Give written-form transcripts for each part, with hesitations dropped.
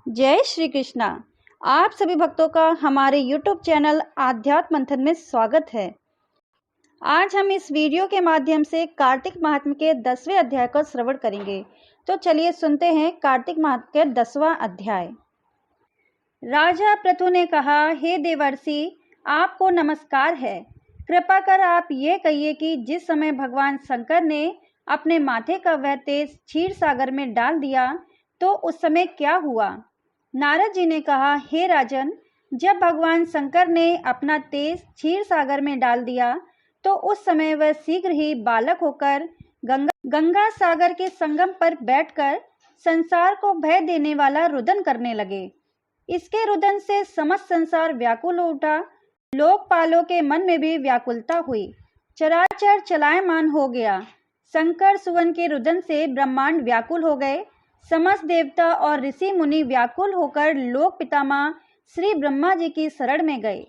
जय श्री कृष्णा। आप सभी भक्तों का हमारे YouTube चैनल आध्यात्म मंथन में स्वागत है। आज हम इस वीडियो के माध्यम से कार्तिक महात्म्य के 10वें अध्याय का श्रवण करेंगे। तो चलिए सुनते हैं कार्तिक महात्म्य के 10वां अध्याय। राजा पृथु ने कहा, हे देवर्षि, आपको नमस्कार है। कृपा कर आप ये कहिए कि जिस समय भगवान शंकर ने अपने माथे का वह तेज क्षीर सागर में डाल दिया तो उस समय क्या हुआ? नारद जी ने कहा, हे राजन, जब भगवान शंकर ने अपना तेज क्षीर सागर में डाल दिया तो उस समय वह शीघ्र ही बालक होकर गंगा सागर के संगम पर बैठकर संसार को भय देने वाला रुदन करने लगे। इसके रुदन से समस्त संसार व्याकुल हो उठा। लोकपालों के मन में भी व्याकुलता हुई। चराचर चलायमान हो गया। शंकर सुवन के रुदन से ब्रह्मांड व्याकुल हो गए। समस्त देवता और ऋषि मुनि व्याकुल होकर लोक पितामह श्री ब्रह्मा जी की शरण में गए।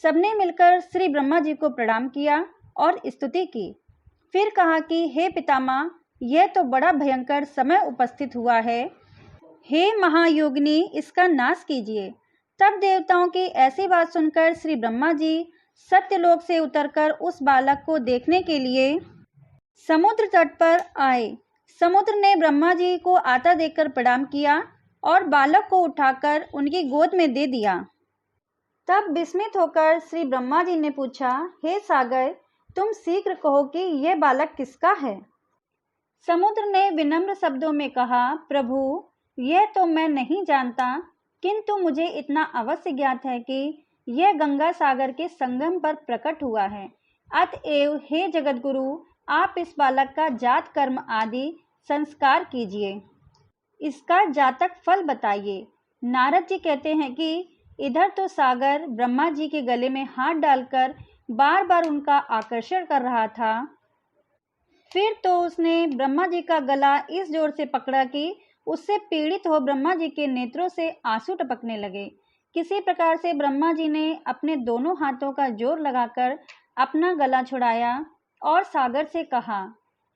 सबने मिलकर श्री ब्रह्मा जी को प्रणाम किया और स्तुति की। फिर कहा कि हे पितामह, यह तो बड़ा भयंकर समय उपस्थित हुआ है। हे महायोगिनी, इसका नाश कीजिए। तब देवताओं की ऐसी बात सुनकर श्री ब्रह्मा जी सत्यलोक से उतरकर उस बालक को देखने के लिए समुद्र तट पर आए। समुद्र ने ब्रह्मा जी को आता देखकर प्रणाम किया और बालक को उठाकर उनकी गोद में दे दिया। तब विस्मित होकर श्री ब्रह्मा जी ने पूछा, हे सागर, तुम शीघ्र कहो कि यह बालक किसका है? समुद्र ने विनम्र शब्दों में कहा, प्रभु, यह तो मैं नहीं जानता, किंतु मुझे इतना अवश्य ज्ञात है कि यह गंगा सागर के संगम पर प्रकट हुआ है। अतएव हे जगतगुरु, आप इस बालक का जात कर्म आदि संस्कार कीजिए। इसका जातक फल बताइए। नारद जी कहते हैं कि इधर तो सागर ब्रह्मा जी के गले में हाथ डालकर बार बार उनका आकर्षण कर रहा था। फिर तो उसने ब्रह्मा जी का गला इस जोर से पकड़ा कि उससे पीड़ित हो ब्रह्मा जी के नेत्रों से आंसू टपकने लगे। किसी प्रकार से ब्रह्मा जी ने अपने दोनों हाथों का जोर लगाकर अपना गला छुड़ाया और सागर से कहा,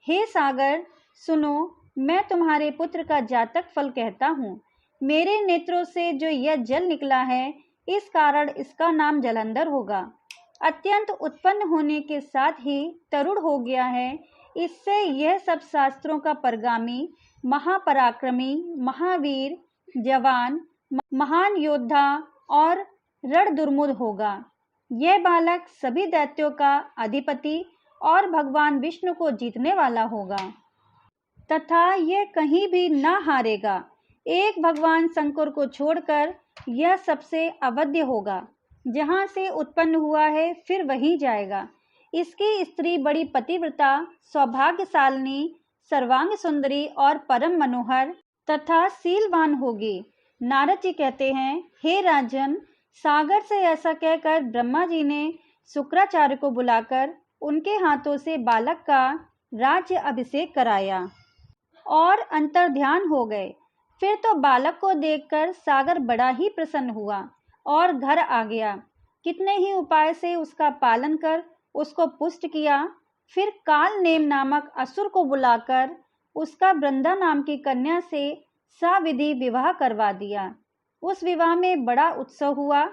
हे सागर, सुनो, मैं तुम्हारे पुत्र का जातक फल कहता हूँ। मेरे नेत्रों से जो यह जल निकला है, इस कारण इसका नाम जलंधर होगा। अत्यंत उत्पन्न होने के साथ ही तरुण हो गया है। इससे यह सब शास्त्रों का परगामी, महापराक्रमी, महावीर, जवान, महान योद्धा और रण दुर्मुद होगा। यह बालक सभी दैत्यों का अधिपति और भगवान विष्णु को जीतने वाला होगा तथा यह कहीं भी न हारेगा। एक भगवान शंकर को छोड़कर यह सबसे अवध्य होगा। जहाँ से उत्पन्न हुआ है फिर वहीं जाएगा। इसकी स्त्री बड़ी पतिव्रता, सौभाग्यशालिनी, सर्वांग सुंदरी और परम मनोहर तथा शीलवान होगी। नारद जी कहते हैं, हे राजन, सागर से ऐसा कहकर ब्रह्मा जी ने शुक्राचार्य को बुलाकर उनके हाथों से बालक का राज्य अभिषेक कराया और अंतर्ध्यान हो गए। फिर तो बालक को देखकर सागर बड़ा ही प्रसन्न हुआ और घर आ गया। कितने ही उपाय से उसका पालन कर उसको पुष्ट किया। फिर काल नेम नामक असुर को बुलाकर उसका वृंदा नाम की कन्या से साविधि विवाह करवा दिया। उस विवाह में बड़ा उत्सव हुआ।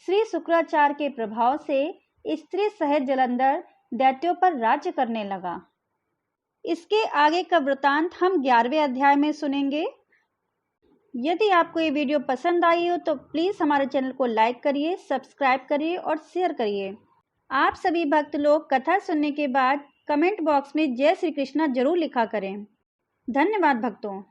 श्री शुक्राचार्य के प्रभाव से स्त्री सहित जलंधर दैत्यों पर राज्य करने लगा। इसके आगे का वृतांत हम 11वें अध्याय में सुनेंगे। यदि आपको ये वीडियो पसंद आई हो तो प्लीज़ हमारे चैनल को लाइक करिए, सब्सक्राइब करिए और शेयर करिए। आप सभी भक्त लोग कथा सुनने के बाद कमेंट बॉक्स में जय श्री कृष्णा जरूर लिखा करें। धन्यवाद भक्तों।